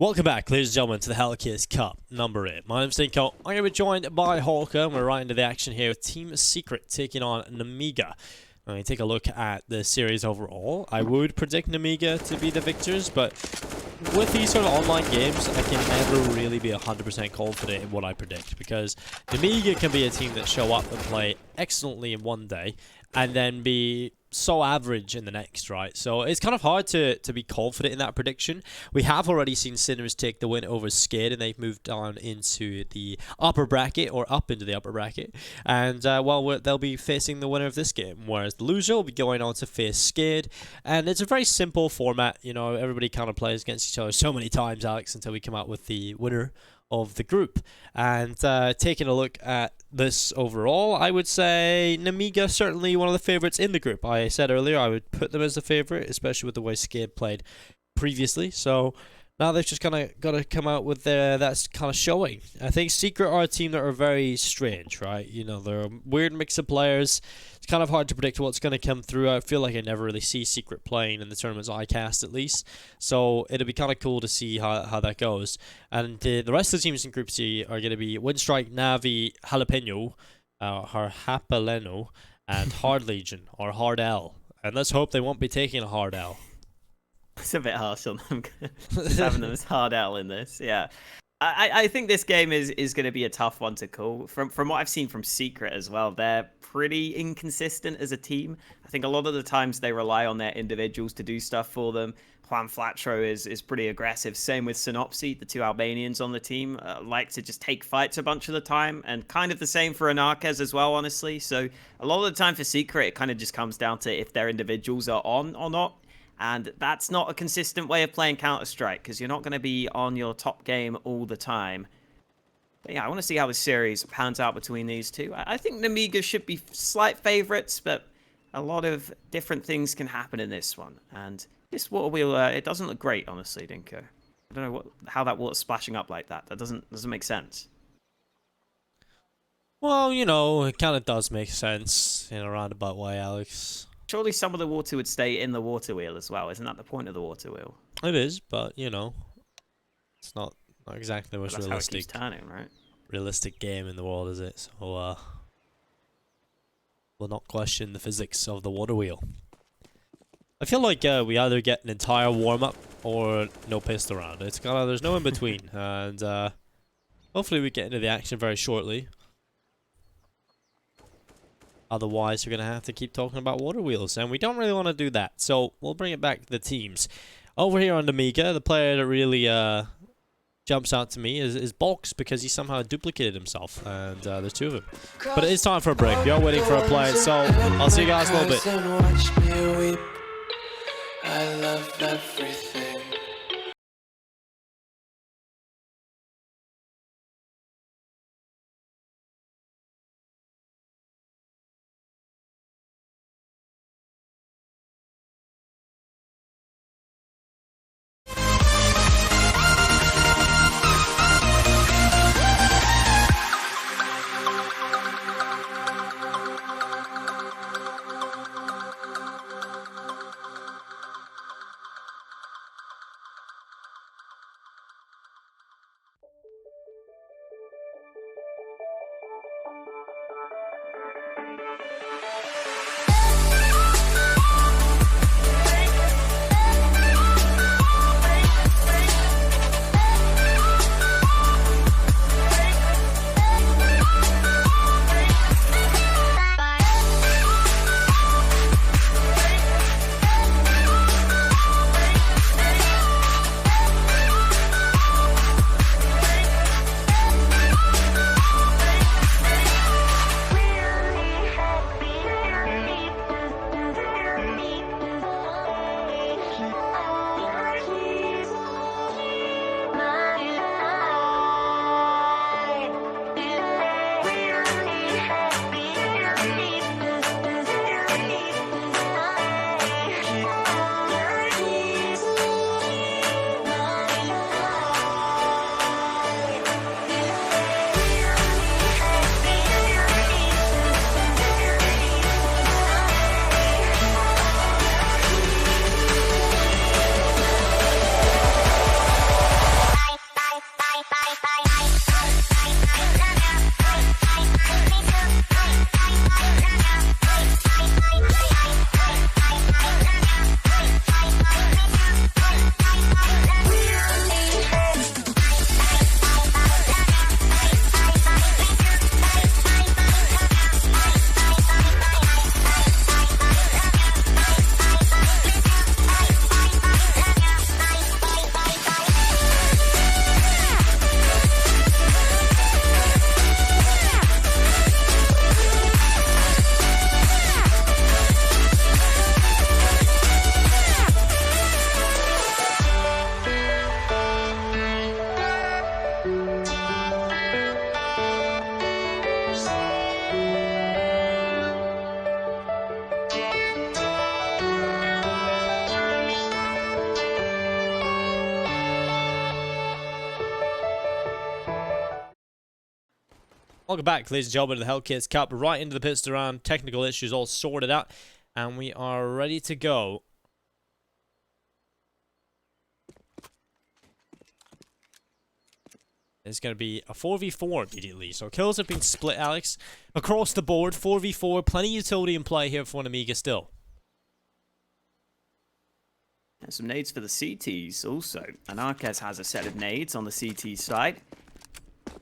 Welcome back, ladies and gentlemen, to the Hellcase Cup number 8. My name's Dinko. I'm going to be joined by Hawker, and we're right into the action here with Team Secret taking on Nemiga. I'm going to take a look at the series overall. I would predict Nemiga to be the victors, but with these sort of online games, I can never really be 100% confident in what I predict, because Nemiga can be a team that show up and play excellently in one day, and then be so average in the next, right? So it's kind of hard to be confident in that prediction. We have already seen Sinnopsyy take the win over Skid, and they've moved on into the upper bracket, or up into the upper bracket. And they'll be facing the winner of this game, whereas the loser will be going on to face Skid. And it's a very simple format. You know, everybody kind of plays against each other so many times, Alex, until we come out with the winner of the group. And taking a look at this overall, I would say Nemiga certainly one of the favorites in the group. I said earlier I would put them as the favorite, especially with the way Skid played previously. So now they've just kind of got to come out with that's kind of showing. I think Secret are a team that are very strange, right? You know, they're a weird mix of players. It's kind of hard to predict what's going to come through. I feel like I never really see Secret playing in the tournaments I cast, at least. So it'll be kind of cool to see how that goes. And the rest of the teams in Group C are going to be Windstrike, Navi, Jalapeno, Harpaleno, and Hard Legion, or Hard L. And let's hope they won't be taking a Hard L. It's a bit harsh on them, just having them as hard L in this. Yeah, I think this game is going to be a tough one to call. From what I've seen from Secret as well, they're pretty inconsistent as a team. I think a lot of the times they rely on their individuals to do stuff for them. Flatroo is pretty aggressive. Same with Sinnopsyy, the two Albanians on the team, like to just take fights a bunch of the time, and kind of the same for anarkez as well, honestly. So a lot of the time for Secret, it kind of just comes down to if their individuals are on or not. And that's not a consistent way of playing Counter-Strike, because you're not going to be on your top game all the time. But yeah, I want to see how this series pans out between these two. I think Nemiga should be slight favorites, but a lot of different things can happen in this one. And this water wheel, it doesn't look great, honestly, Dinko. I don't know how that water's splashing up like that. That doesn't make sense. Well, you know, it kind of does make sense in a roundabout way, Alex. Surely some of the water would stay in the water wheel as well. Isn't that the point of the water wheel? It is, but, you know, it's not exactly the most realistic. How it keeps turning, right? Realistic game in the world, is it? So, we'll not question the physics of the water wheel. I feel like we either get an entire warm-up or no pistol round. It's kind of, there's no in between, and hopefully we get into the action very shortly. Otherwise, we're going to have to keep talking about water wheels, and we don't really want to do that. So we'll bring it back to the teams. Over here on Nemiga, the player that really jumps out to me is Box, because he somehow duplicated himself, and there's two of them. But it is time for a break. We are waiting for a play, so I'll see you guys in a little bit. I love everything. Welcome back, ladies and gentlemen, to the Hellcase Cup. Right into the pistol round. Technical issues all sorted out. And we are ready to go. It's going to be a 4v4 immediately. So kills have been split, Alex. Across the board, 4v4. Plenty of utility in play here for Nemiga still. And some nades for the CTs also. Anarkez has a set of nades on the CT side.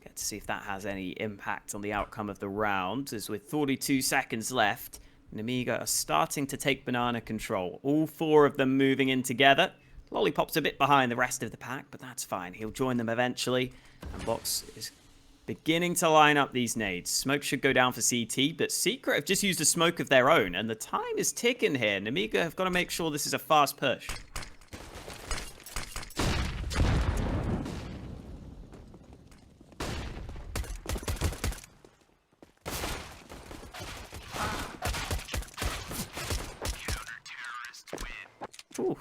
Get to see if that has any impact on the outcome of the round. As with 42 seconds left, Nemiga are starting to take banana control. All four of them moving in together. Lollipop's a bit behind the rest of the pack, but that's fine. He'll join them eventually. And Box is beginning to line up these nades. Smoke should go down for CT, but Secret have just used a smoke of their own, and the time is ticking here. Nemiga have got to make sure this is a fast push. Ooh.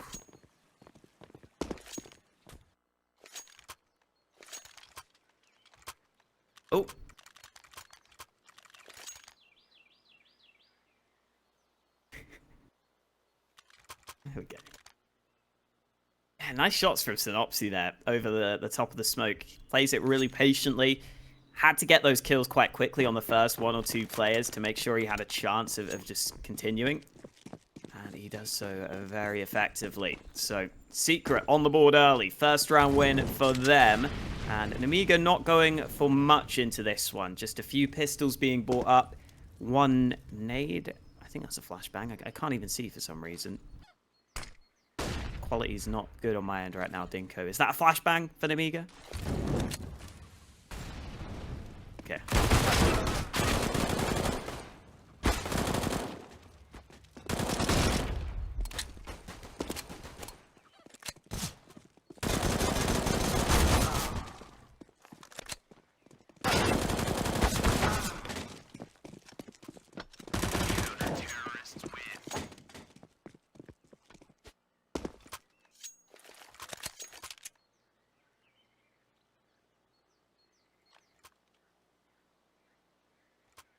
Oh. There we go. Yeah, nice shots from Sinnopsyy there over the top of the smoke. Plays it really patiently. Had to get those kills quite quickly on the first one or two players to make sure he had a chance of just continuing. And he does so very effectively. So, Secret on the board early. First round win for them. And Nemiga not going for much into this one. Just a few pistols being brought up. One nade. I think that's a flashbang. I can't even see for some reason. Quality's not good on my end right now, Dinko. Is that a flashbang for Nemiga? Okay.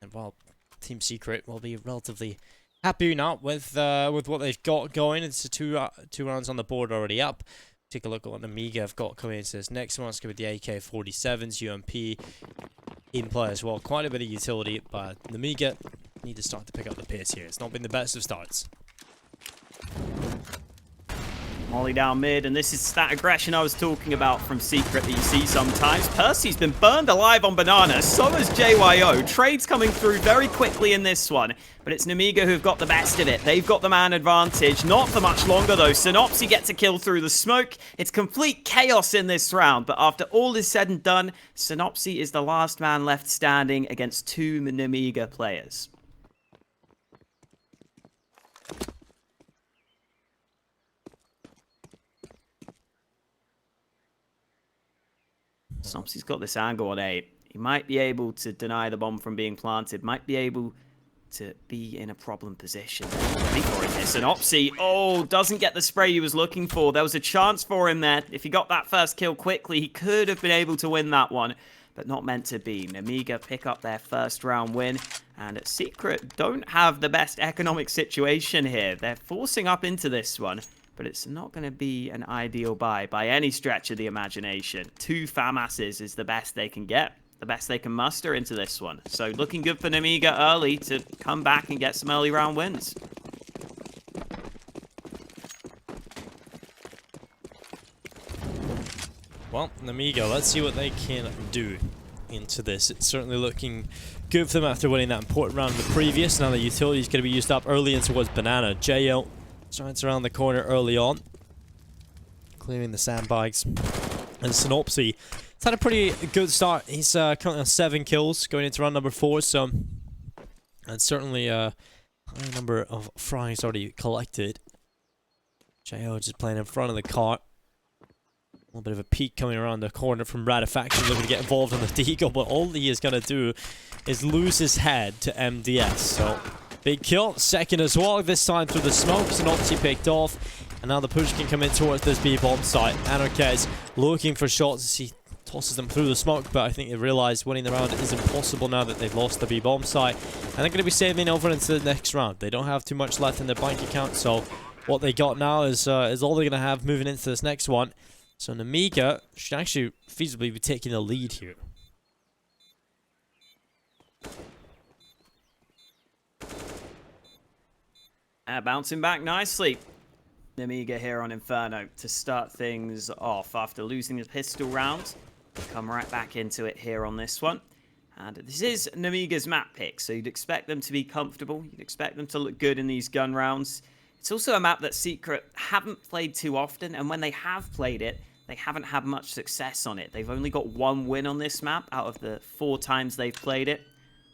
And while Team Secret will be relatively happy now with what they've got going. It's two rounds on the board already up. Take a look at what Nemiga have got coming into this next one. It's going to be the AK-47s, UMP in play as well. Quite a bit of utility, but Nemiga need to start to pick up the pace here. It's not been the best of starts. Molly down mid, and this is that aggression I was talking about from Secret that you see sometimes. Percy's been burned alive on banana, so has JYO. Trades coming through very quickly in this one, but it's Nemiga who've got the best of it. They've got the man advantage, not for much longer though. Sinnopsyy gets a kill through the smoke. It's complete chaos in this round, but after all is said and done, Sinnopsyy is the last man left standing against two Nemiga players. Sinnopsy's got this angle on A. He might be able to deny the bomb from being planted. Might be able to be in a problem position. Ready for it here. Sinnopsyy, oh, doesn't get the spray he was looking for. There was a chance for him there. If he got that first kill quickly, he could have been able to win that one. But not meant to be. Nemiga pick up their first round win. And Secret don't have the best economic situation here. They're forcing up into this one. But it's not going to be an ideal buy by any stretch of the imagination. 2 FAMASs is the best they can get, the best they can muster into this one. So looking good for Nemiga early to come back and get some early round wins. Well, Nemiga, let's see what they can do into this. It's certainly looking good for them after winning that important round of the previous. Now the utility is going to be used up early in towards banana. JL starts around the corner early on, clearing the sandbags. And Sinnopsyy, it's had a pretty good start. He's currently on 7 kills going into round number 4, so and certainly a high number of frags already collected. JO just playing in front of the cart. A little bit of a peek coming around the corner from Ratifaction, looking to get involved in the deagle, but all he is going to do is lose his head to MDS. So big kill, second as well, this time through the smoke. Sinnopsyy picked off, and now the push can come in towards this B-bomb site. anarkez looking for shots as he tosses them through the smoke, but I think they realize winning the round is impossible now that they've lost the B-bomb site. And they're going to be saving over into the next round. They don't have too much left in their bank account, so what they got now is all they're going to have moving into this next one. So Nemiga should actually feasibly be taking the lead here. Bouncing back nicely. Nemiga here on Inferno to start things off after losing the pistol round. Come right back into it here on this one. And this is Nemiga's map pick, so you'd expect them to be comfortable. You'd expect them to look good in these gun rounds. It's also a map that Secret haven't played too often, and when they have played it, they haven't had much success on it. They've only got 1 win on this map out of the 4 times they've played it.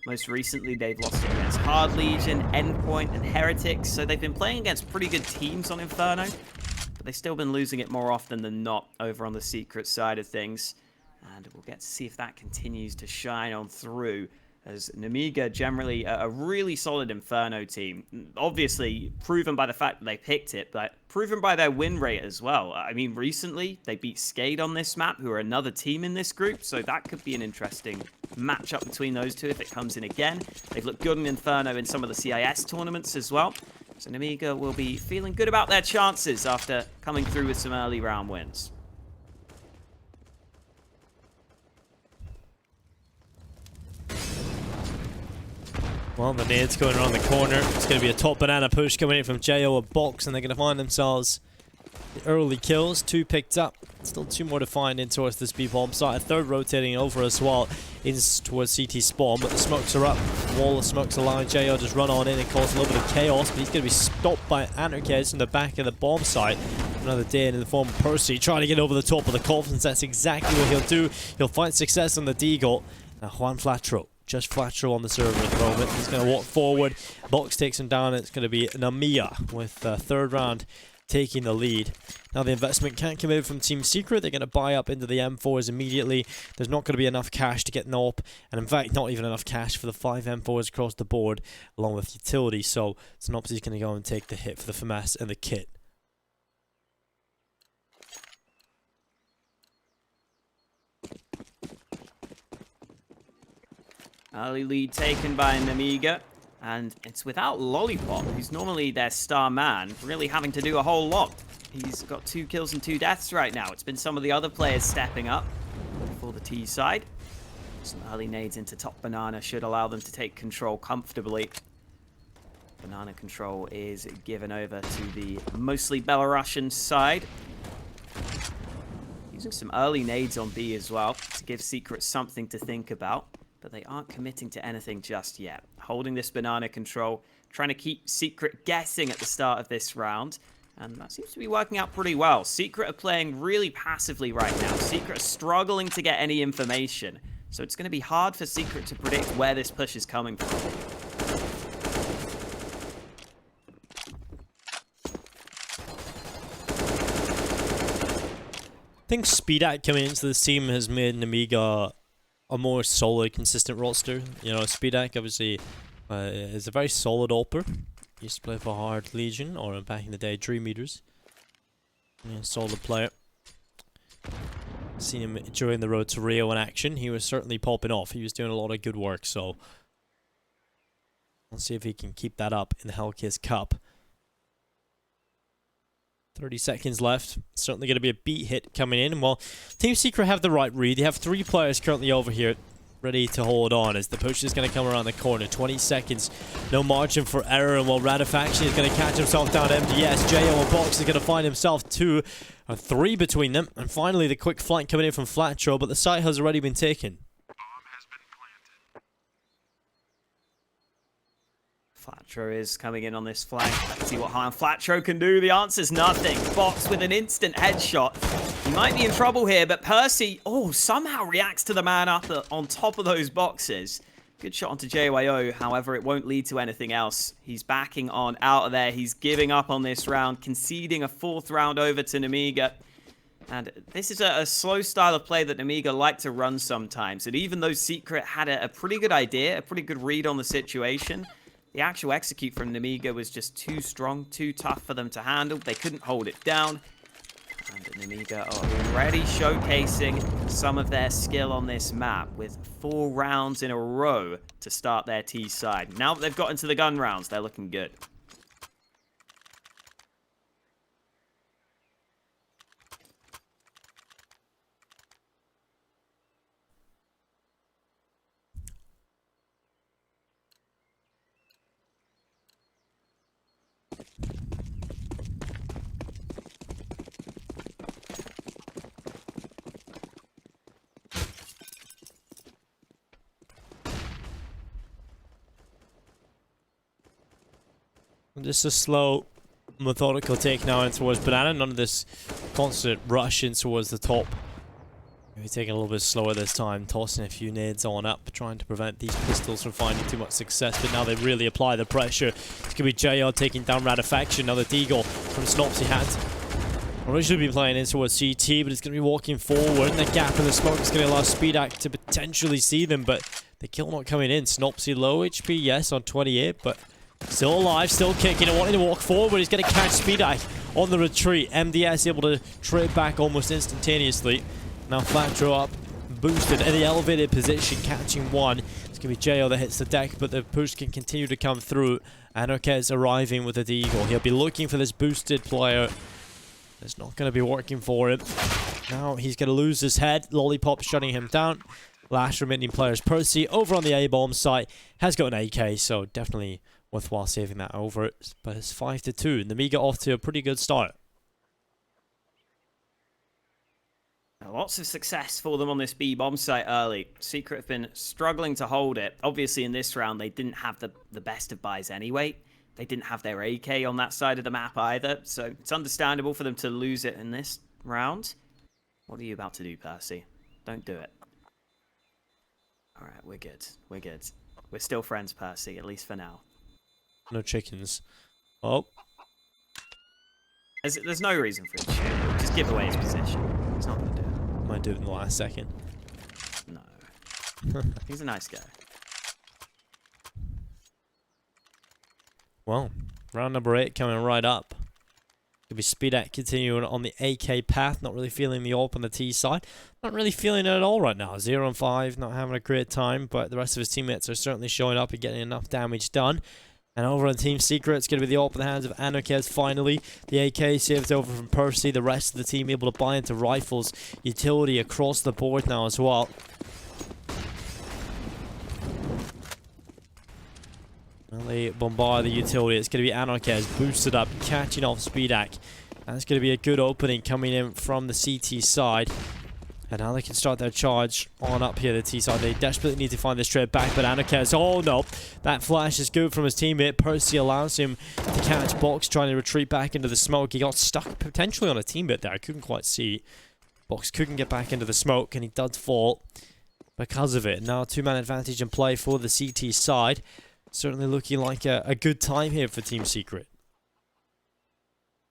Most recently, they've lost against Hard Legion, Endpoint, and Heretics, so they've been playing against pretty good teams on Inferno, but they've still been losing it more often than not over on the Secret side of things, and we'll get to see if that continues to shine on through, as Nemiga generally a really solid Inferno team. Obviously, proven by the fact that they picked it, but proven by their win rate as well. I mean, recently, they beat Skade on this map, who are another team in this group, so that could be an interesting matchup between those two if it comes in again. They've looked good in Inferno in some of the CIS tournaments as well. So Nemiga will be feeling good about their chances after coming through with some early round wins. Well, the nade's going around the corner. It's going to be a top banana push coming in from JO, a box, and they're going to find themselves the early kills. 2 picked up. Still 2 more to find in towards this B-bomb site. A 3rd rotating over as well in towards CT spawn, but the smokes are up. Wall of smokes allowing JO just run on in and cause a little bit of chaos, but he's going to be stopped by anarkez in the back of the bomb site. Another day in the form of Percy trying to get over the top of the confidence. That's exactly what he'll do. He'll find success on the Deagle. Now Juan Flatroo. Just Flatroo on the server at the moment. He's going to walk forward. Box takes him down. And it's going to be Nemiga with 3rd round taking the lead. Now the investment can't come in from Team Secret. They're going to buy up into the M4s immediately. There's not going to be enough cash to get NOP. And in fact, not even enough cash for the 5 M4s across the board along with utility. So Sinnopsyy is going to go and take the hit for the FAMAS and the kit. Early lead taken by Nemiga, and it's without Lollipop, who's normally their star man, really having to do a whole lot. He's got 2 kills and 2 deaths right now. It's been some of the other players stepping up for the T side. Some early nades into top banana should allow them to take control comfortably. Banana control is given over to the mostly Belarusian side. Using some early nades on B as well to give Secret something to think about. But they aren't committing to anything just yet. Holding this banana control, trying to keep Secret guessing at the start of this round. And that seems to be working out pretty well. Secret are playing really passively right now. Secret are struggling to get any information. So it's going to be hard for Secret to predict where this push is coming from. I think SpeedAct coming into this team has made Nemiga a more solid, consistent roster. You know, SpeedAct obviously is a very solid AWPer. He used to play for Hard Legion, or back in the day, Dream Eaters. Yeah, solid player. Seen him during the road to Rio in action. He was certainly popping off. He was doing a lot of good work, so let's see if he can keep that up in the Hellcase Cup. 30 seconds left. Certainly going to be a beat hit coming in. Well, Team Secret have the right read. They have 3 players currently over here ready to hold on as the push is going to come around the corner. 20 seconds. No margin for error. And while Radifaction is going to catch himself down MDS, JO and Box is going to find himself 2 or 3 between them. And finally, the quick flank coming in from Flatroo, but the site has already been taken. Flatroo is coming in on this flank. Let's see what Flatroo can do. The answer's nothing. Box with an instant headshot. He might be in trouble here, but Percy, somehow reacts to the man up on top of those boxes. Good shot onto JYO, however, it won't lead to anything else. He's backing on out of there. He's giving up on this round, conceding a 4th round over to Nemiga. And this is a slow style of play that Nemiga like to run sometimes. And even though Secret had a pretty good idea, a pretty good read on the situation, the actual execute from Nemiga was just too strong, too tough for them to handle. They couldn't hold it down. And Nemiga are already showcasing some of their skill on this map with 4 rounds in a row to start their T side. Now that they've got into the gun rounds, they're looking good. Just a slow, methodical take now in towards Banana. None of this constant rush in towards the top. Maybe taking a little bit slower this time, tossing a few nades on up, trying to prevent these pistols from finding too much success. But now they really apply the pressure. It's going to be JR taking down Radifaction. Another Deagle from Sinnopsyy had originally been playing in towards CT, but it's going to be walking forward. And the gap in the smoke is going to allow Speedak to potentially see them, but the kill not coming in. Sinnopsyy low HP, yes, on 28, but still alive, still kicking and wanting to walk forward. He's going to catch Speedak on the retreat. MDS able to trade back almost instantaneously. Now Flatroo up, boosted in the elevated position, catching one. It's going to be JO that hits the deck, but the push can continue to come through. Anarkez arriving with a Deagle. He'll be looking for this boosted player. It's not going to be working for him. Now he's going to lose his head. Lollipop shutting him down. Last remaining player is Percy over on the A-bomb site. Has got an AK, so definitely worthwhile saving that over. But it's 5-2. Nemiga off to a pretty good start. Lots of success for them on this B-bomb site early. Secret have been struggling to hold it. Obviously, in this round, they didn't have the best of buys anyway. They didn't have their AK on that side of the map either, so it's understandable for them to lose it in this round. What are you about to do, Percy? Don't do it. Alright, we're good. We're good. We're still friends, Percy, at least for now. No chickens. Oh. There's no reason for it to shoot. Just give away his position. He's not going to do it. Might do it in the last second. No. He's a nice guy. Well, round number 8 coming right up. Could be Speedak continuing on the AK path. Not really feeling the AWP on the T side. Not really feeling it at all right now. 0 and 5, not having a great time. But the rest of his teammates are certainly showing up and getting enough damage done. And over on Team Secret, it's going to be the AWP in the hands of anarkez finally. The AK saved over from Percy. The rest of the team able to buy into rifles. Utility across the board now as well. They bombard the utility. It's going to be anarkez boosted up, catching off Speedak. That's going to be a good opening coming in from the CT side. And now they can start their charge on up here, the T side. They desperately need to find this trade back, but anarkez, oh no, that flash is good from his teammate. Percy allows him to catch Box, trying to retreat back into the smoke. He got stuck potentially on a teammate there. I couldn't quite see. Box couldn't get back into the smoke, and he does fall because of it. Now 2-man advantage in play for the CT side. Certainly looking like a good time here for Team Secret.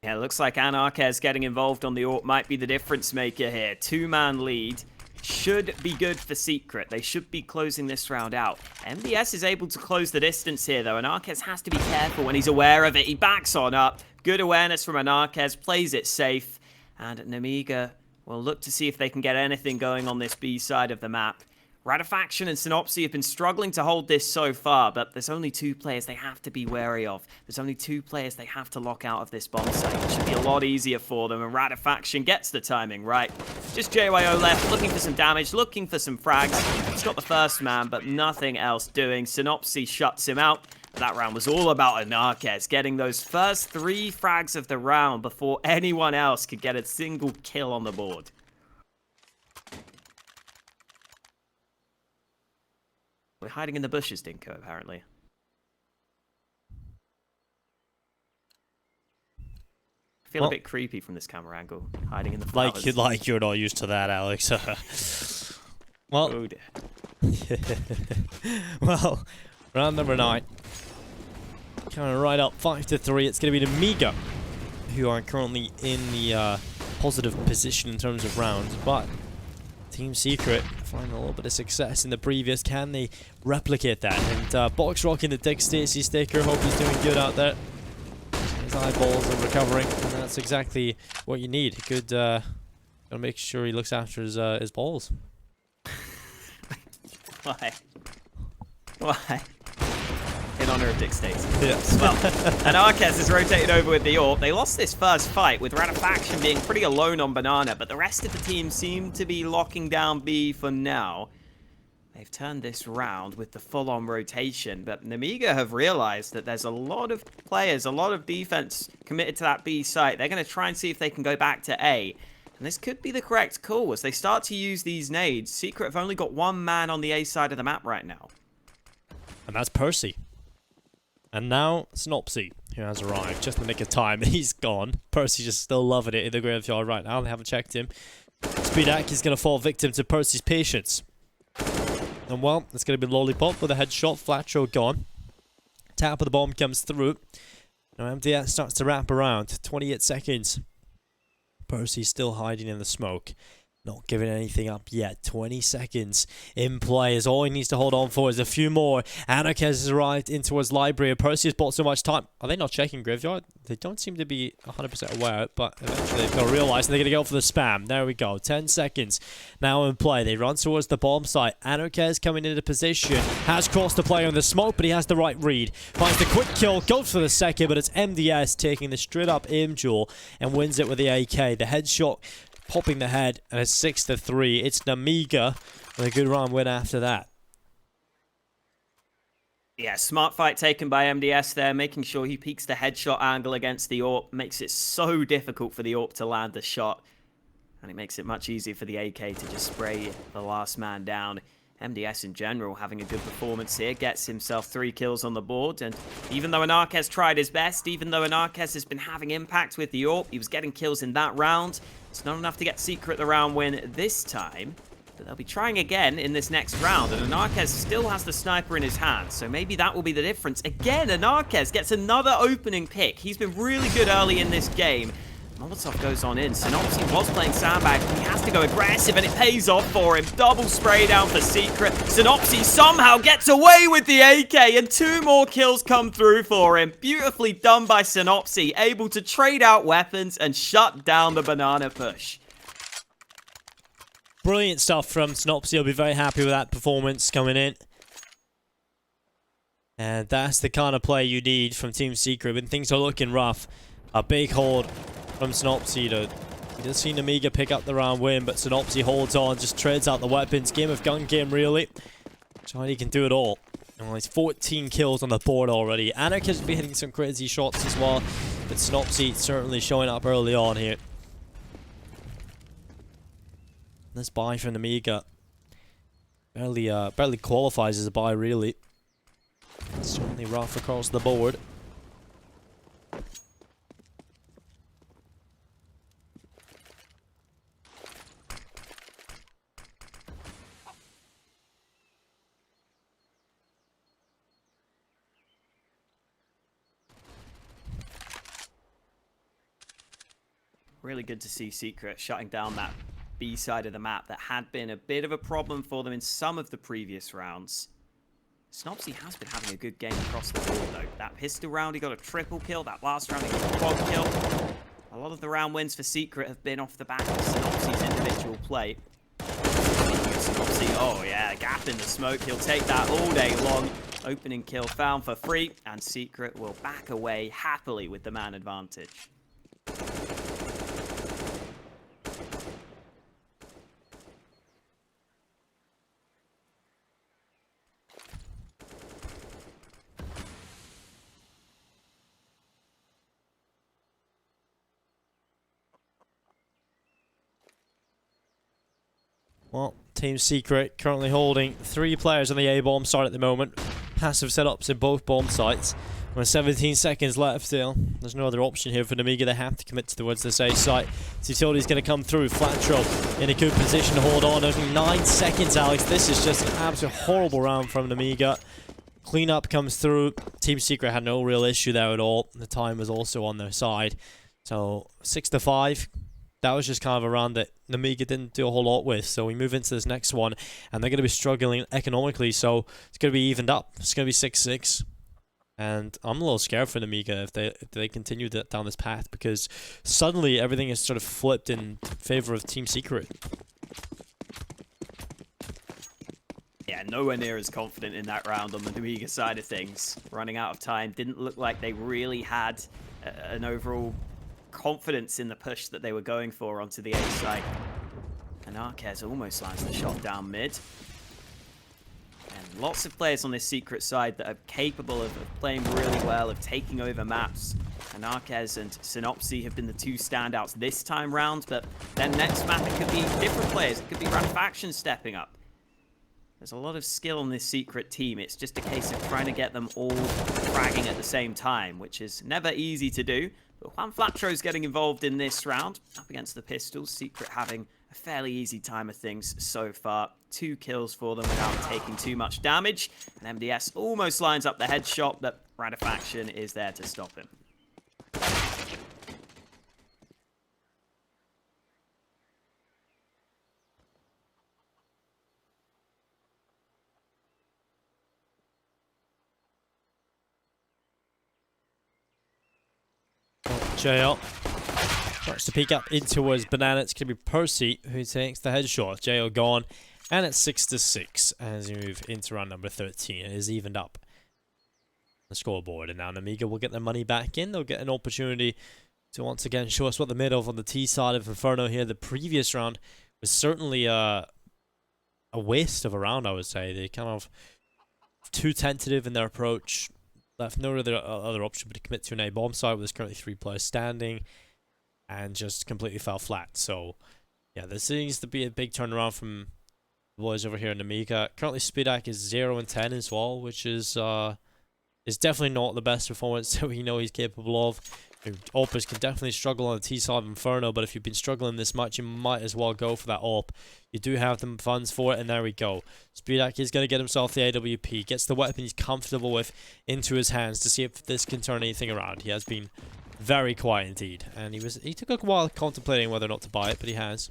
Yeah, it looks like anarkez getting involved on the AWP might be the difference maker here. 2-man lead should be good for Secret. They should be closing this round out. MBS is able to close the distance here, though. anarkez has to be careful when he's aware of it. He backs on up. Good awareness from anarkez, plays it safe. And Nemiga will look to see if they can get anything going on this B side of the map. Radifaction and Sinnopsyy have been struggling to hold this so far, but there's only 2 players they have to be wary of. There's only 2 players they have to lock out of this bomb site. It should be a lot easier for them, and Radifaction gets the timing right. Just JYO left, looking for some damage, looking for some frags. He's got the first man, but nothing else doing. Sinnopsyy shuts him out. That round was all about anarkez getting those first 3 frags of the round before anyone else could get a single kill on the board. We're hiding in the bushes, Dinko, apparently. I feel a bit creepy from this camera angle, hiding in the flowers. Like you're not used to that, Alex. Well, oh dear. Well, round number 9. Coming right up, 5-3. It's going to be Nemiga, who are currently in the positive position in terms of rounds, but Team Secret finding a little bit of success in the previous. Can they replicate that? And Box rocking the Dick Stacy sticker. Hope he's doing good out there. He's eyeballs and recovering, and that's exactly what you need. Good, gotta make sure he looks after his balls. Why? Why? In honor of Dick Stacy. Yeah. Well, anarkez is rotated over with the AWP. They lost this first fight with Ratafaction being pretty alone on Banana, but the rest of the team seem to be locking down B for now. They've turned this round with the full-on rotation, but Nemiga have realized that there's a lot of players, a lot of defense committed to that B site. They're going to try and see if they can go back to A. And this could be the correct call as they start to use these nades. Secret have only got one man on the A side of the map right now. And that's Percy. And now Sinnopsyy, who has arrived just in the nick of time. He's gone. Percy's just still loving it in the graveyard right now. They haven't checked him. Speedak is going to fall victim to Percy's patience. And well, it's going to be Lollipop with a headshot. Flatroo gone. Tap of the bomb comes through. Now MDS starts to wrap around. 28 seconds. Percy's still hiding in the smoke. Not giving anything up yet. 20 seconds in play is all he needs to hold on for. Is a few more. anarkez has arrived into his library. Percy has bought so much time. Are they not checking graveyard? They don't seem to be 100% aware, but eventually they've got to realize they're going to go for the spam. There we go. 10 seconds now in play. They run towards the bomb site. anarkez coming into position. Has crossed the player in the smoke, but he has the right read. Finds the quick kill. Goes for the second, but it's MDS taking the straight up aim duel and wins it with the AK. The headshot popping the head, and it's 6-3. It's Nemiga with a good round win after that. Yeah, smart fight taken by MDS there, making sure he peeks the headshot angle against the AWP. Makes it so difficult for the AWP to land the shot. And it makes it much easier for the AK to just spray the last man down. MDS in general having a good performance here, gets himself 3 kills on the board, and even though anarkez tried his best, even though anarkez has been having impact with the AWP, he was getting kills in that round. It's not enough to get Secret the round win this time, but they'll be trying again in this next round, and anarkez still has the sniper in his hand, so maybe that will be the difference. Again, anarkez gets another opening pick. He's been really good early in this game. Molotov goes on in. Sinnopsyy was playing sandbag. He has to go aggressive, and it pays off for him. Double spray down for Secret. Sinnopsyy somehow gets away with the AK, and 2 more kills come through for him. Beautifully done by Sinnopsyy, able to trade out weapons and shut down the banana push. Brilliant stuff from Sinnopsyy. I'll be very happy with that performance coming in. And that's the kind of play you need from Team Secret when things are looking rough. A big hold from Sinnopsyy. We did see Nemiga pick up the round win, but Sinnopsyy holds on, just trades out the weapons. Game of gun game, really. Johnny can do it all. And he's 14 kills on the board already. anarkez has been hitting some crazy shots as well, but Sinnopsyy certainly showing up early on here. This buy from Nemiga barely qualifies as a buy, really. It's certainly rough across the board. Really good to see Secret shutting down that B side of the map that had been a bit of a problem for them in some of the previous rounds. Sinnopsyy has been having a good game across the board though. That pistol round, he got a triple kill. That last round, he got a quad kill. A lot of the round wins for Secret have been off the back of Sinnopsy's individual play. Sinnopsyy, oh yeah, gap in the smoke. He'll take that all day long. Opening kill found for free, and Secret will back away happily with the man advantage. Well, Team Secret currently holding 3 players on the A-bomb site at the moment. Passive setups in both bomb sites. With 17 seconds left still. There's no other option here for Nemiga. They have to commit towards this A site. Utility's going to come through. Flatroo in a good position to hold on. Only 9 seconds, Alex. This is just an absolute horrible round from Nemiga. Cleanup comes through. Team Secret had no real issue there at all. The time was also on their side. So 6-5. That was just kind of a round that Nemiga didn't do a whole lot with. So we move into this next one, and they're going to be struggling economically. So it's going to be evened up. It's going to be 6-6. And I'm a little scared for Nemiga if they continue down this path, because suddenly everything is sort of flipped in favor of Team Secret. Yeah, nowhere near as confident in that round on the Nemiga side of things. Running out of time, didn't look like they really had an overall confidence in the push that they were going for onto the A site. Anarkez almost lands the shot down mid. And lots of players on this Secret side that are capable of playing really well, of taking over maps. Anarkez and Sinnopsyy have been the two standouts this time round, but then next map it could be different players. It could be Faction stepping up. There's a lot of skill on this Secret team. It's just a case of trying to get them all fragging at the same time, which is never easy to do. But Juan Flatroo's getting involved in this round, up against the Pistols. Secret having a fairly easy time of things so far. 2 kills for them without taking too much damage. And MDS almost lines up the headshot, but Faction is there to stop him. JL starts to peek up in towards Banana. It's going to be Percy who takes the headshot. JL gone, and it's 6-6 as we move into round number 13. It is evened up the scoreboard, and now Nemiga will get their money back in. They'll get an opportunity to once again show us what they're made of on the T side of Inferno here. The previous round was certainly a waste of a round, I would say. They kind of too tentative in their approach. Left no other option but to commit to an A bomb site where there's currently 3 players standing, and just completely fell flat. So, yeah, this seems to be a big turnaround from the boys over here in Nemiga. Currently, Speedak is 0-10 as well, which is definitely not the best performance that we know he's capable of. Opus can definitely struggle on the T side of Inferno, but if you've been struggling this much, you might as well go for that AWP. You do have the funds for it, and there we go. Speedak is going to get himself the AWP, gets the weapon he's comfortable with into his hands to see if this can turn anything around. He has been very quiet indeed, and he took a while contemplating whether or not to buy it, but he has.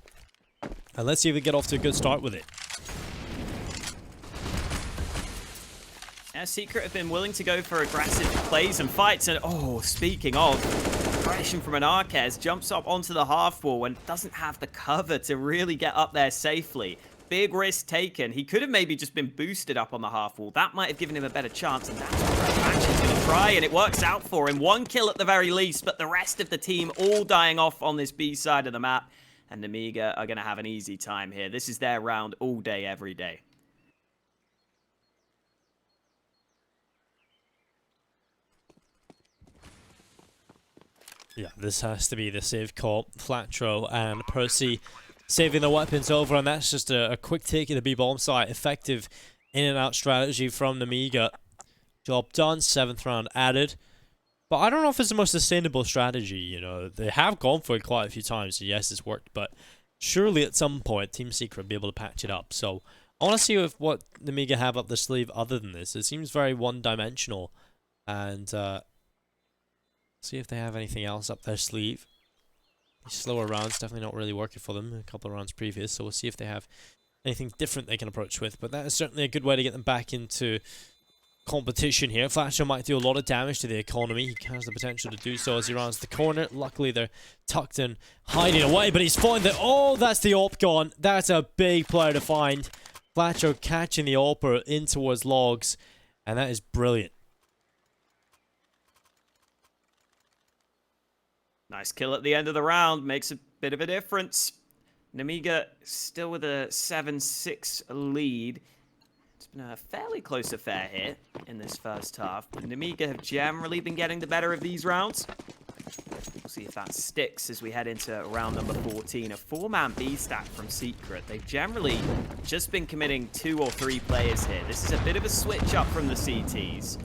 And let's see if we get off to a good start with it. Secret have been willing to go for aggressive plays and fights, and oh, speaking of, aggression from anarkez, jumps up onto the half wall and doesn't have the cover to really get up there safely. Big risk taken. He could have maybe just been boosted up on the half wall. That might have given him a better chance, and that's what Faction's going to try, and it works out for him. 1 kill at the very least, but the rest of the team all dying off on this B side of the map, and Nemiga are going to have an easy time here. This is their round all day, every day. Yeah, this has to be the save call. Flatroo and Percy saving their weapons over, and that's just a quick take of the B-bomb site. Effective in and out strategy from Nemiga. Job done, 7th round added. But I don't know if it's the most sustainable strategy, you know. They have gone for it quite a few times, so yes, it's worked, but surely at some point Team Secret will be able to patch it up. So I want to see what Nemiga have up their sleeve other than this. It seems very one-dimensional, and see if they have anything else up their sleeve. These slower rounds definitely not really working for them. A couple of rounds previous, so we'll see if they have anything different they can approach with. But that is certainly a good way to get them back into competition here. Flatroo might do a lot of damage to the economy. He has the potential to do so as he rounds the corner. Luckily, they're tucked in, hiding away, but he's found that. Oh, that's the AWP gone. That's a big player to find. Flatroo catching the AWPer in towards logs, and that is brilliant. Nice kill at the end of the round, makes a bit of a difference. Nemiga still with a 7-6 lead. It's been a fairly close affair here in this first half. Nemiga have generally been getting the better of these rounds. We'll see if that sticks as we head into round number 14. A 4-man B stack from Secret. They've generally just been committing 2 or 3 players here. This is a bit of a switch up from the CTs.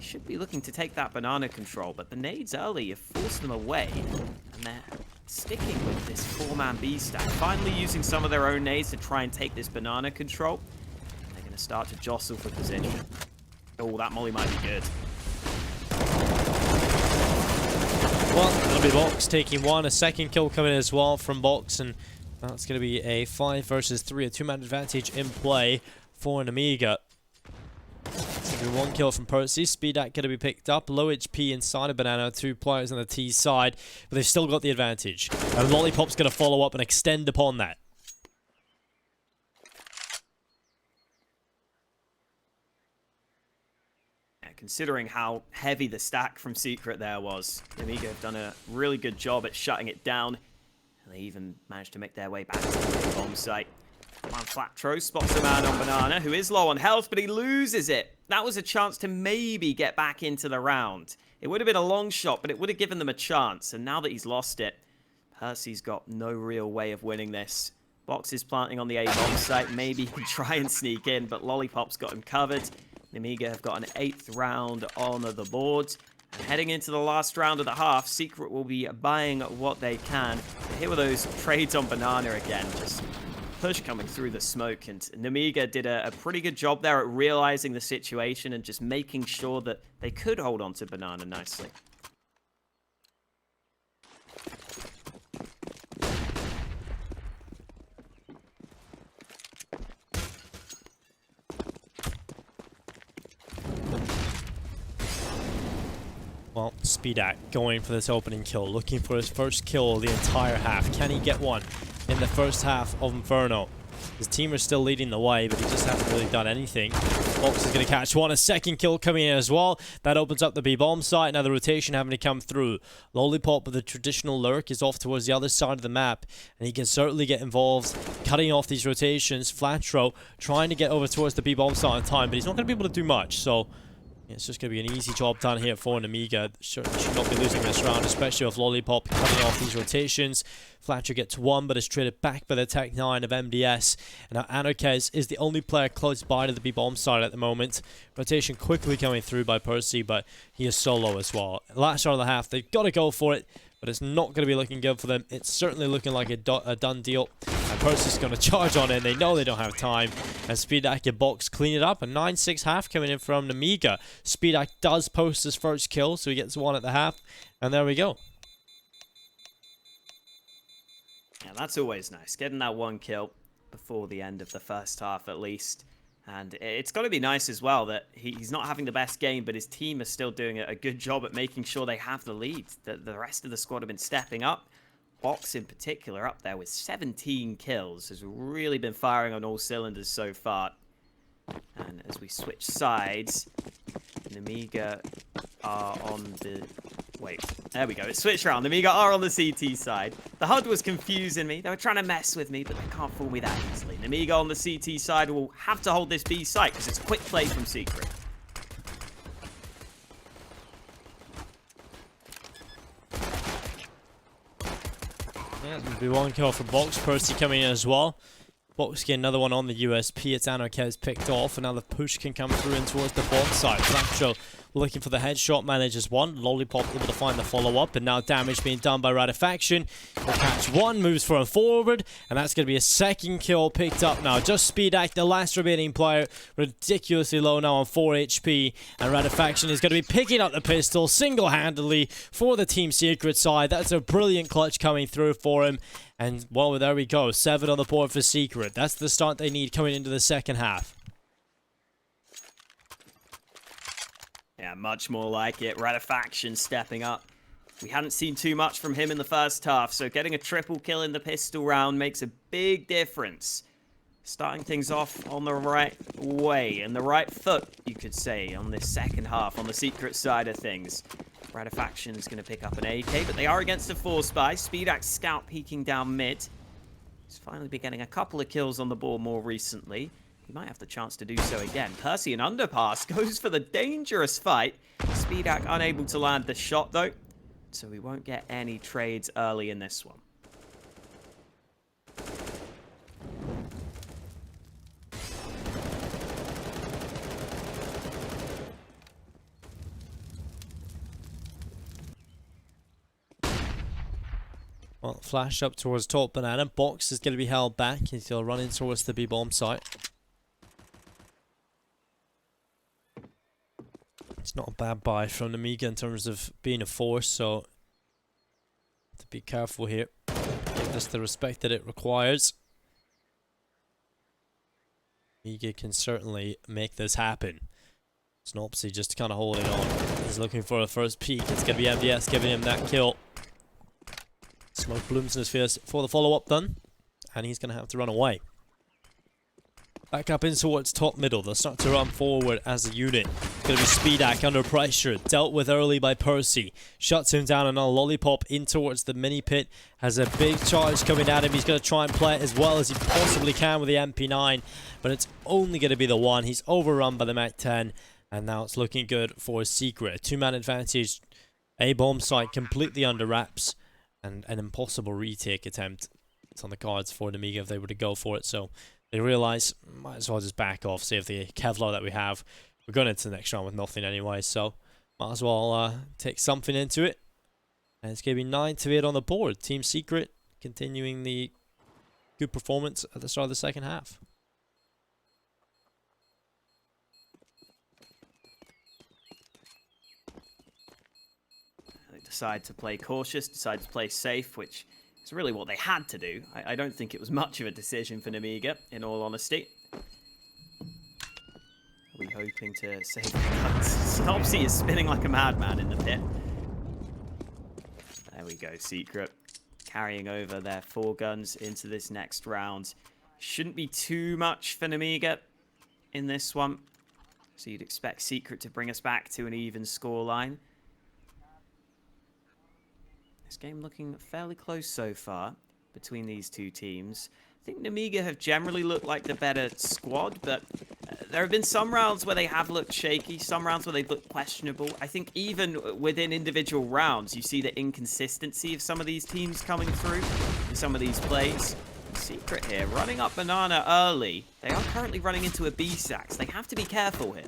Should be looking to take that banana control, but the nades early have forced them away, and they're sticking with this 4-man B stack, finally using some of their own nades to try and take this banana control. And they're going to start to jostle for position. Oh, that molly might be good. Well, that'll be Box taking one, a second kill coming as well from Box, and that's going to be a 5 versus 3, a 2-man advantage in play for Nemiga. One kill from Percy. Speedak going to be picked up. Low HP inside of Banana. 2 players on the T side, but they've still got the advantage. And Lollipop's going to follow up and extend upon that. Considering how heavy the stack from Secret there was, Nemiga have done a really good job at shutting it down. And they even managed to make their way back to the bomb site. Man, Flatroo spots a man on Banana, who is low on health, but he loses it. That was a chance to maybe get back into the round. It would have been a long shot, but it would have given them a chance. And now that he's lost it, Percy's got no real way of winning this. Box is planting on the A bomb site. Maybe he can try and sneak in, but Lollipop's got him covered. Nemiga have got an 8th round on the board. And heading into the last round of the half, Secret will be buying what they can. Here were those trades on Banana again. Just push coming through the smoke. And Nemiga did a pretty good job there at realizing the situation and just making sure that they could hold on to Banana nicely. Well, Speedak going for this opening kill, looking for his first kill the entire half. Can he get one in the first half of Inferno? His team are still leading the way, but he just hasn't really done anything. Box is going to catch one. A second kill coming in as well. That opens up the B-bomb site. Now the rotation having to come through. Lollipop with the traditional lurk is off towards the other side of the map, and he can certainly get involved cutting off these rotations. Flatroo trying to get over towards the B-bomb site in time, but he's not going to be able to do much, so it's just going to be an easy job done here for Nemiga. Should not be losing this round, especially with Lollipop cutting off these rotations. Flatroo gets one, but is traded back by the Tech 9 of MDS. And now anarkez is the only player close by to the B-bomb side at the moment. Rotation quickly coming through by Percy, but he is solo as well. Last round of the half, they've got to go for it, but it's not going to be looking good for them. It's certainly looking like a done deal. And Percy's going to charge on in. They know they don't have time. And Speedak and Box clean it up. A 9-6 half coming in from Nemiga. Speedak does post his first kill, so he gets one at the half. And there we go. Yeah, that's always nice. Getting that one kill before the end of the first half at least. And it's got to be nice as well that he's not having the best game, but his team is still doing a good job at making sure they have the lead. The rest of the squad have been stepping up. Box in particular up there with 17 kills. Has really been firing on all cylinders so far. And as we switch sides, Nemiga are on the... Wait, there we go. It switched around. Nemiga are on the CT side. The HUD was confusing me. They were trying to mess with me, but they can't fool me that easily. Nemiga on the CT side will have to hold this B site because it's a quick play from Secret. Yeah, it's going to be one kill for Box. Percy coming in as well. Box getting another one on the USP. It's anarkez picked off, and now the push can come through in towards the bomb site. Flatroo looking for the headshot, manages one. Lollipop able to find the follow-up, and now damage being done by Ratifaction. Will catch one, moves for him forward, and that's going to be a second kill picked up now. Just Speedak, the last remaining player, ridiculously low now on 4 HP, and Ratifaction is going to be picking up the pistol single-handedly for the Team Secret side. That's a brilliant clutch coming through for him. And, well, there we go. 7 on the board for Secret. That's the start they need coming into the second half. Yeah, much more like it. Ratifaction stepping up. We hadn't seen too much from him in the first half, so getting a triple kill in the pistol round makes a big difference. Starting things off on the right way, and the right foot, you could say, on this second half, on the Secret side of things. Ratifaction is going to pick up an AK, but they are against a 4-spy. Speedak scout peeking down mid. He's finally been getting a couple of kills on the board more recently. He might have the chance to do so again. Percy, an underpass, goes for the dangerous fight. Speedak unable to land the shot, though, so we won't get any trades early in this one. Well, flash up towards top Banana. Box is going to be held back. He'll run in towards the B-bomb site. It's not a bad buy from Nemiga in terms of being a force, so to be careful here. Give this the respect that it requires. Nemiga can certainly make this happen. Sinnopsyy just kind of holding on. He's looking for a first peek. It's going to be MDS giving him that kill. Smoke blooms in his face for the follow-up done. And he's going to have to run away. Back up in towards top middle. They'll start to run forward as a unit. It's going to be SpeedAC under pressure. Dealt with early by Percy. Shuts him down and now Lollipop in towards the mini pit. Has a big charge coming at him. He's going to try and play it as well as he possibly can with the MP9. But it's only going to be the one. He's overrun by the Mac-10. And now it's looking good for Secret. A two-man advantage. A bomb site completely under wraps. And an impossible retake attempt. It's on the cards for Nemiga if they were to go for it. So they realize, might as well just back off, save the Kevlar that we have. We're going into the next round with nothing anyway, so might as well take something into it. And it's going to be 9-8 on the board. Team Secret continuing the good performance at the start of the second half. They decide to play cautious, decide to play safe, which is really what they had to do. I don't think it was much of a decision for Nemiga, in all honesty. Are we hoping to save the guns? Sinnopsyy is spinning like a madman in the pit. There we go, Secret. Carrying over their 4 guns into this next round. Shouldn't be too much for Nemiga in this one. So you'd expect Secret to bring us back to an even scoreline. This game looking fairly close so far between these two teams. I think Nemiga have generally looked like the better squad, but there have been some rounds where they have looked shaky, some rounds where they've looked questionable. I think even within individual rounds, you see the inconsistency of some of these teams coming through in some of these plays. Secret here, running up Banana early. They are currently running into a B-Sax. They have to be careful here.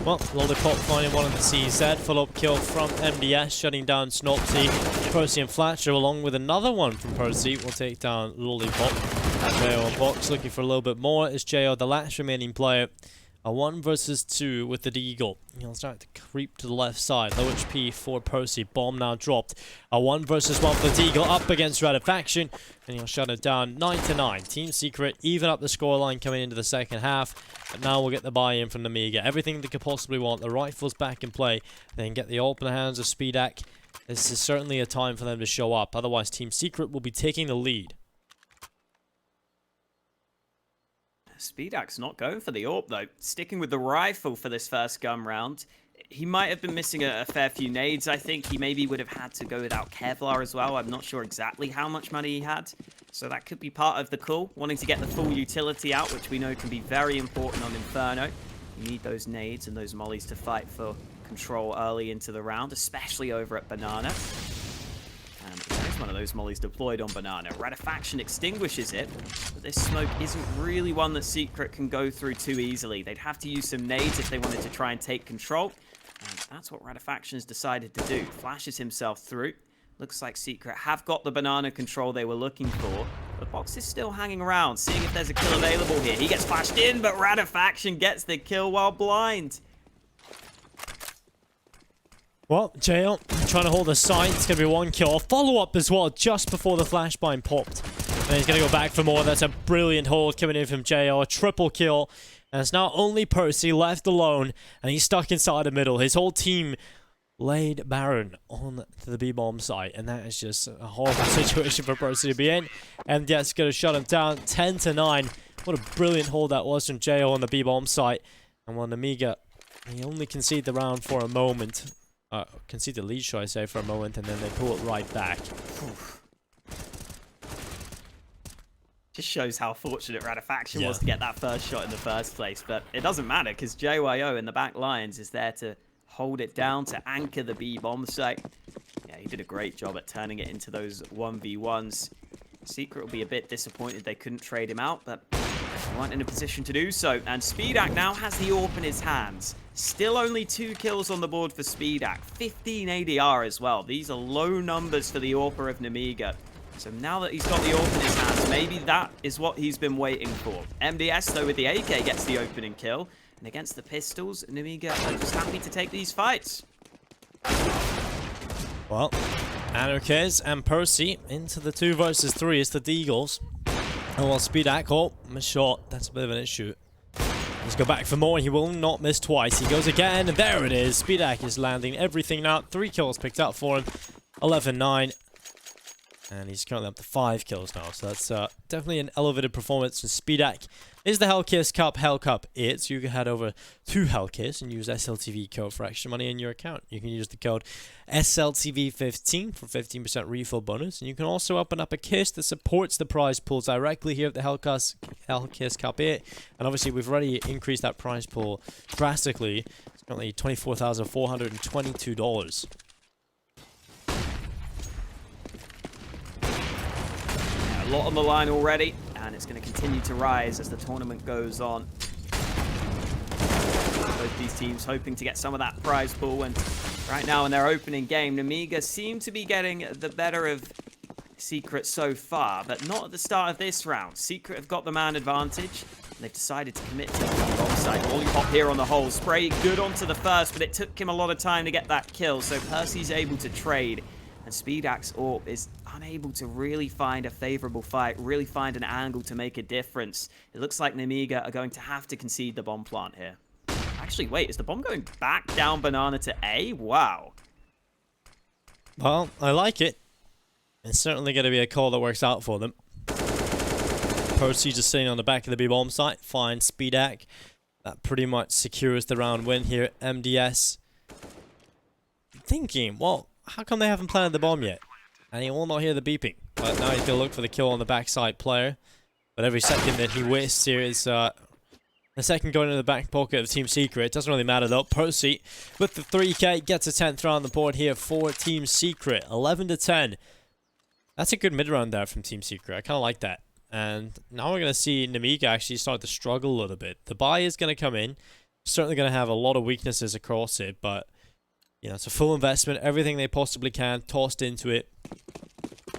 Well, Lollipop finding one on the CZ. Follow-up kill from MDS, shutting down Sinnopsyy. Percy and Flatroo, along with another one from Percy, will take down Lollipop. JO on box, looking for a little bit more. Is JO the last remaining player? A 1 versus 2 with the Deagle. He'll start to creep to the left side. Low HP for Percy. Bomb now dropped. A 1 versus 1 for the Deagle up against Ratifaction. And he'll shut it down 9-9. Team Secret even up the scoreline coming into the second half. But now we'll get the buy-in from Nemiga. Everything they could possibly want. The rifles back in play. They can get the open hands of SpeedAC. This is certainly a time for them to show up. Otherwise, Team Secret will be taking the lead. SpeedAC's not going for the AWP though. Sticking with the rifle for this first gun round. He might have been missing a fair few nades, I think. He maybe would have had to go without Kevlar as well. I'm not sure exactly how much money he had. So that could be part of the call. Wanting to get the full utility out, which we know can be very important on Inferno. You need those nades and those mollies to fight for control early into the round, especially over at Banana. And there's one of those mollies deployed on Banana. Ratifaction extinguishes it, but this smoke isn't really one that Secret can go through too easily. They'd have to use some nades if they wanted to try and take control. And that's what Ratifaction has decided to do. Flashes himself through. Looks like Secret have got the Banana control they were looking for. The box is still hanging around, seeing if there's a kill available here. He gets flashed in, but Ratifaction gets the kill while blind. Well, JL trying to hold the site. It's going to be 1 kill. A follow-up as well, just before the flashbang popped. And he's going to go back for more. That's a brilliant hold coming in from JL. A triple kill. And it's now only Percy left alone. And he's stuck inside the middle. His whole team laid Baron on the B-bomb site. And that is just a horrible situation for Percy to be in. And yeah, it's going to shut him down 10-9. What a brilliant hold that was from JL on the B-bomb site. And while Nemiga, he only conceded the round for a moment. Concede the lead, should I say, for a moment, and then they pull it right back. Oof. Just shows how fortunate Ratifaction was to get that first shot in the first place, but it doesn't matter because JYO in the back lines is there to hold it down, to anchor the B-bomb site. Yeah, he did a great job at turning it into those 1v1s. Secret will be a bit disappointed they couldn't trade him out, but they weren't in a position to do so. And SpeedAC now has the AWP in his hands. Still only 2 kills on the board for SpeedAC. 15 ADR as well. These are low numbers for the AWPer of Nemiga. So now that he's got the AWP in his hands, maybe that is what he's been waiting for. MDS, though, with the AK gets the opening kill. And against the pistols, Nemiga are just happy to take these fights. Well, anarkez and Percy into the 2 versus 3. It's the Deagles. Oh, well, SpeedAC, oh, missed shot. That's a bit of an issue. Let's go back for more. He will not miss twice. He goes again, and there it is. SpeedAC is landing everything now. 3 kills picked up for him. 11-9. And he's currently up to 5 kills now. So that's definitely an elevated performance. And SpeedAC is the Hellcase Cup. Hell Cup it. So you can head over to Hellcase and use SLTV code for extra money in your account. You can use the code SLTV15 for 15% refill bonus. And you can also open up a case that supports the prize pool directly here at the Hellcase Cup 8. And obviously we've already increased that prize pool drastically. It's currently $24,422. A lot on the line already, and it's going to continue to rise as the tournament goes on. Both these teams hoping to get some of that prize pool, and right now in their opening game, Nemiga seem to be getting the better of Secret so far, but not at the start of this round. Secret have got the man advantage, and they've decided to commit to the bomb side. Lollipop here on the hole, spray good onto the first, but it took him a lot of time to get that kill, so Percy's able to trade. And SpeedAC's AWP is unable to really find a favorable fight, really find an angle to make a difference. It looks like Nemiga are going to have to concede the bomb plant here. Actually, wait, is the bomb going back down banana to A? Wow. Well, I like it. It's certainly going to be a call that works out for them. Percy just sitting on the back of the B bomb site. Fine, SpeedAC. That pretty much secures the round win here. MDS thinking, well, how come they haven't planted the bomb yet? And he will not hear the beeping. But now he's going to look for the kill on the backside player. But every second that he wastes here is a second going into the back pocket of Team Secret. It doesn't really matter though. Percy with the 3K gets a 10th round on the board here for Team Secret. 11-10. That's a good mid-round there from Team Secret. I kind of like that. And now we're going to see Nemiga actually start to struggle a little bit. The buy is going to come in. Certainly going to have a lot of weaknesses across it, but you know, it's a full investment. Everything they possibly can tossed into it.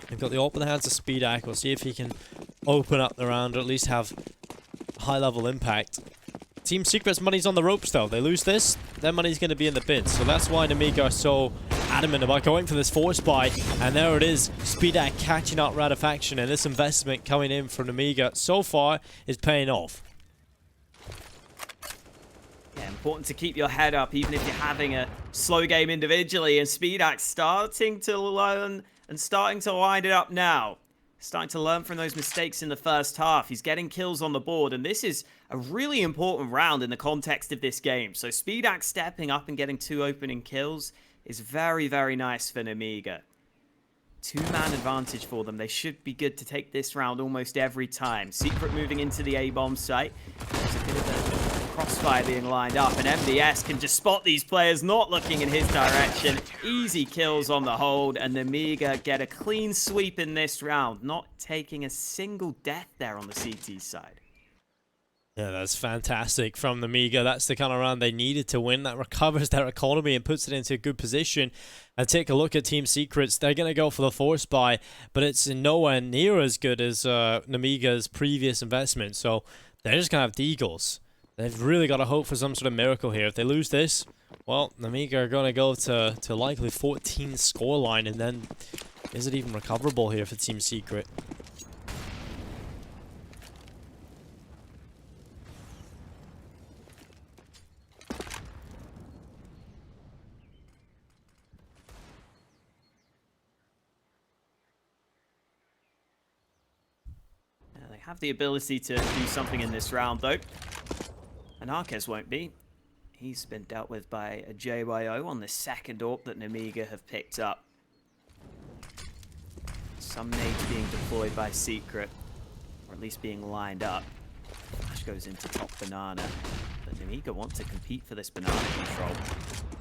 They've got the open hands of SpeedAC. We'll see if he can open up the round or at least have high-level impact. Team Secret's money's on the ropes though. They lose this, their money's going to be in the bin. So that's why Nemiga are so adamant about going for this force buy. And there it is. SpeedAC catching up Ratifaction, and this investment coming in from Nemiga so far is paying off. Yeah, important to keep your head up even if you're having a slow game individually, and SpeedAC starting to learn and starting to wind it up now. Starting to learn from those mistakes in the first half. He's getting kills on the board, and this is a really important round in the context of this game. So SpeedAC stepping up and getting 2 opening kills is very, very nice for Nemiga. 2-man advantage for them. They should be good to take this round almost every time. Secret moving into the A-bomb site. There's a bit of a crossfire being lined up, and MDS can just spot these players not looking in his direction. Easy kills on the hold, and Nemiga get a clean sweep in this round, not taking a single death there on the CT side. Yeah, that's fantastic from Nemiga. That's the kind of round they needed to win. That recovers their economy and puts it into a good position. And take a look at Team Secrets. They're going to go for the force buy, but it's nowhere near as good as Nemiga's previous investment. So they're just going to have deagles. They've really got to hope for some sort of miracle here. If they lose this, well, Nemiga are going to go to likely 14 scoreline, and then is it even recoverable here for Team Secret? They have the ability to do something in this round, though. Anarkez won't be. He's been dealt with by a JYO on the second AWP that Nemiga have picked up. Some nades being deployed by Secret, or at least being lined up. Flash goes into top banana, but Nemiga want to compete for this banana control.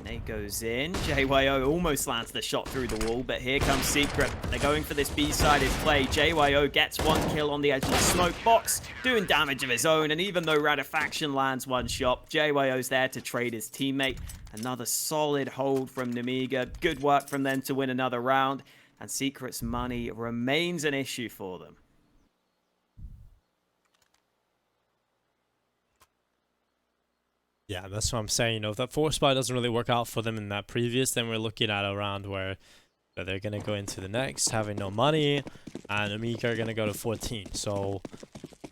Nade goes in. JYO almost lands the shot through the wall, but here comes Secret. They're going for this B-sided play. JYO gets 1 kill on the edge of the smoke box, doing damage of his own, and even though Ratifaction lands 1 shot, JYO's there to trade his teammate. Another solid hold from Nemiga. Good work from them to win another round, and Secret's money remains an issue for them. Yeah, that's what I'm saying. You know, if that force buy doesn't really work out for them in that previous, then we're looking at a round where they're going to go into the next having no money, and Nemiga are going to go to 14. So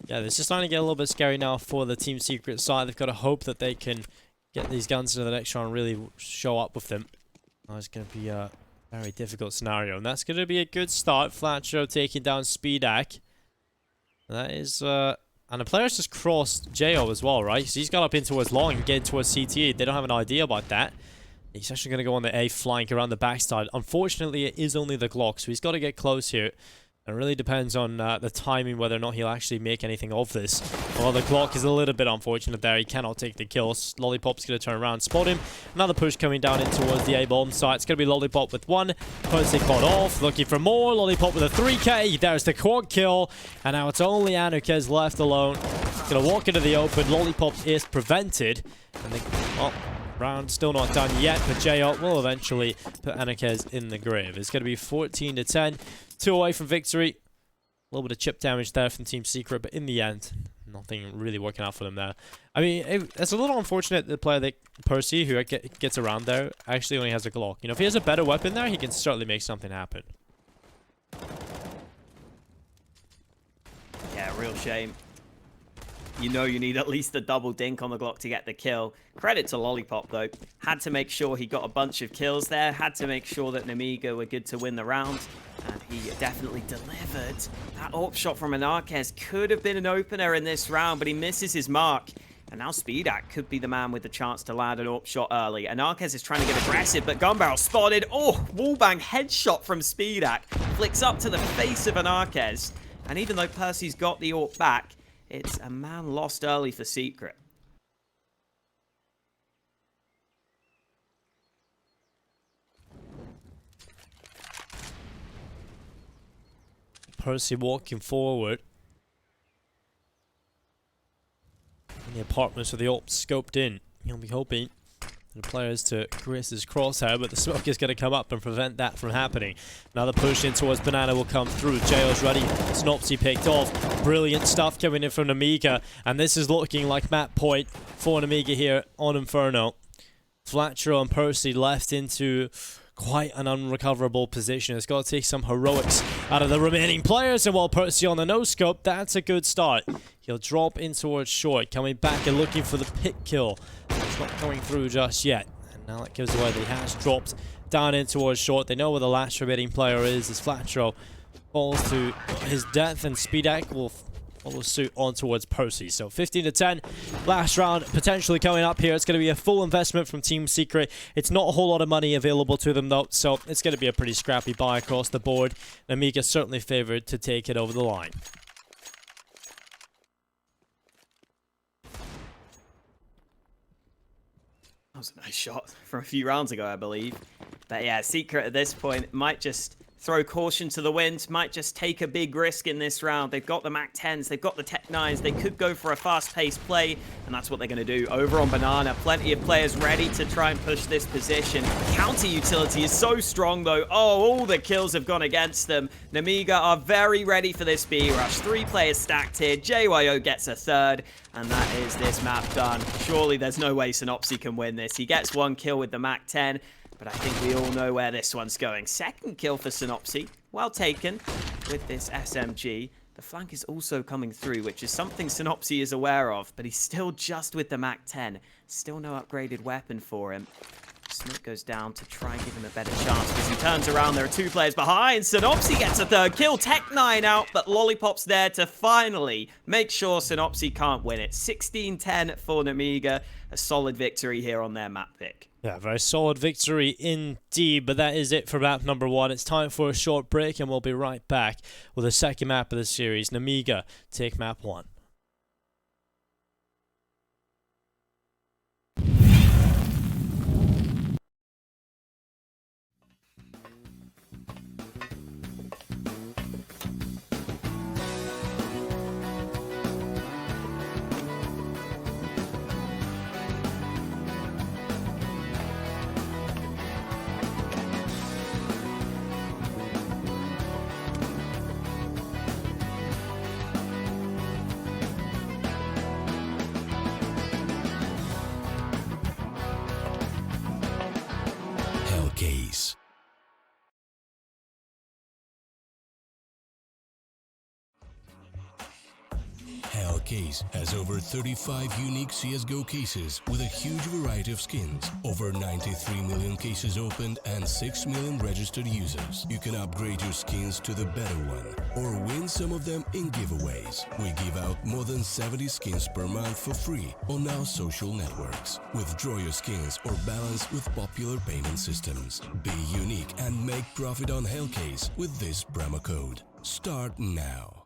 Yeah, this is starting to get a little bit scary now for the Team Secret side. They've got to hope that they can get these guns into the next round and really show up with them. It's going to be a very difficult scenario. And that's going to be a good start. Flatroo taking down Speedak. That is... and the players just crossed Jo as well, right? So he's got up in towards long and getting towards CT. They don't have an idea about that. He's actually going to go on the A flank around the backside. Unfortunately, it is only the Glock, so he's got to get close here. It really depends on the timing, whether or not he'll actually make anything of this. Well, the Glock is a little bit unfortunate there. He cannot take the kills. Lollipop's going to turn around, spot him. Another push coming down in towards the A-bomb site. It's going to be Lollipop with one. Percy caught off, looking for more. Lollipop with a 3K. There's the quad kill. And now it's only anarkez left alone. He's going to walk into the open. Lollipop is prevented. And the round still not done yet, but Jo will eventually put anarkez in the grave. It's going to be 14-10. 2 away from victory. A little bit of chip damage there from Team Secret, but in the end, nothing really working out for them there. I mean, it's a little unfortunate the player that Percy, who gets around there, actually only has a Glock. You know, if he has a better weapon there, he can certainly make something happen. Yeah, real shame. You know you need at least a double dink on the Glock to get the kill. Credit to Lollipop, though. Had to make sure he got a bunch of kills there. Had to make sure that Nemiga were good to win the round. And he definitely delivered. That AWP shot from anarkez could have been an opener in this round, but he misses his mark. And now Speedak could be the man with the chance to land an AWP shot early. anarkez is trying to get aggressive, but gun barrel spotted. Oh, wallbang headshot from Speedak. Flicks up to the face of anarkez. And even though Percy's got the AWP back, it's a man lost early for Secret. Percy walking forward. In the apartments with the AWP scoped in. He'll be hoping the players to grace his crosshair, but the smoke is going to come up and prevent that from happening. Another push in towards Banana will come through. Jo's ready. Sinnopsyy picked off. Brilliant stuff coming in from Nemiga, and this is looking like map point for Nemiga here on Inferno. Flatroo and Percy left into quite an unrecoverable position. It's got to take some heroics out of the remaining players, and while Percy on the no-scope, that's a good start. He'll drop in towards short, coming back and looking for the pick kill. It's not going through just yet, and now that gives away that he has dropped down in towards short. They know where the last remaining player is, as Flatroo falls to his death, and Speedak will follow suit on towards Percy. So 15-10, last round potentially coming up here. It's going to be a full investment from Team Secret. It's not a whole lot of money available to them though, so it's going to be a pretty scrappy buy across the board. Nemiga certainly favored to take it over the line. That was a nice shot from a few rounds ago, I believe. But yeah, Secret at this point might just throw caution to the wind, might just take a big risk in this round. They've got the MAC-10s, they've got the Tech 9s, they could go for a fast-paced play, and that's what they're going to do. Over on Banana, plenty of players ready to try and push this position. Counter utility is so strong, though. Oh, all the kills have gone against them. Nemiga are very ready for this B-rush. 3 players stacked here. JYO gets a third, and that is this map done. Surely there's no way Sinnopsyy can win this. He gets 1 kill with the MAC-10. But I think we all know where this one's going. Second kill for Sinnopsyy. Well taken with this SMG. The flank is also coming through, which is something Sinnopsyy is aware of. But he's still just with the MAC-10. Still no upgraded weapon for him. Smoke goes down to try and give him a better chance. As he turns around, there are 2 players behind. Sinnopsyy gets a 3rd kill. Tech 9 out, but Lollipop's there to finally make sure Sinnopsyy can't win it. 16-10 for Nemiga. A solid victory here on their map pick. Yeah, very solid victory indeed, but that is it for map number 1. It's time for a short break, and we'll be right back with the second map of the series. Nemiga take map 1. Hellcase has over 35 unique CSGO cases with a huge variety of skins, over 93 million cases opened and 6 million registered users. You can upgrade your skins to the better one or win some of them in giveaways. We give out more than 70 skins per month for free on our social networks. Withdraw your skins or balance with popular payment systems. Be unique and make profit on Hellcase with this promo code. Start now.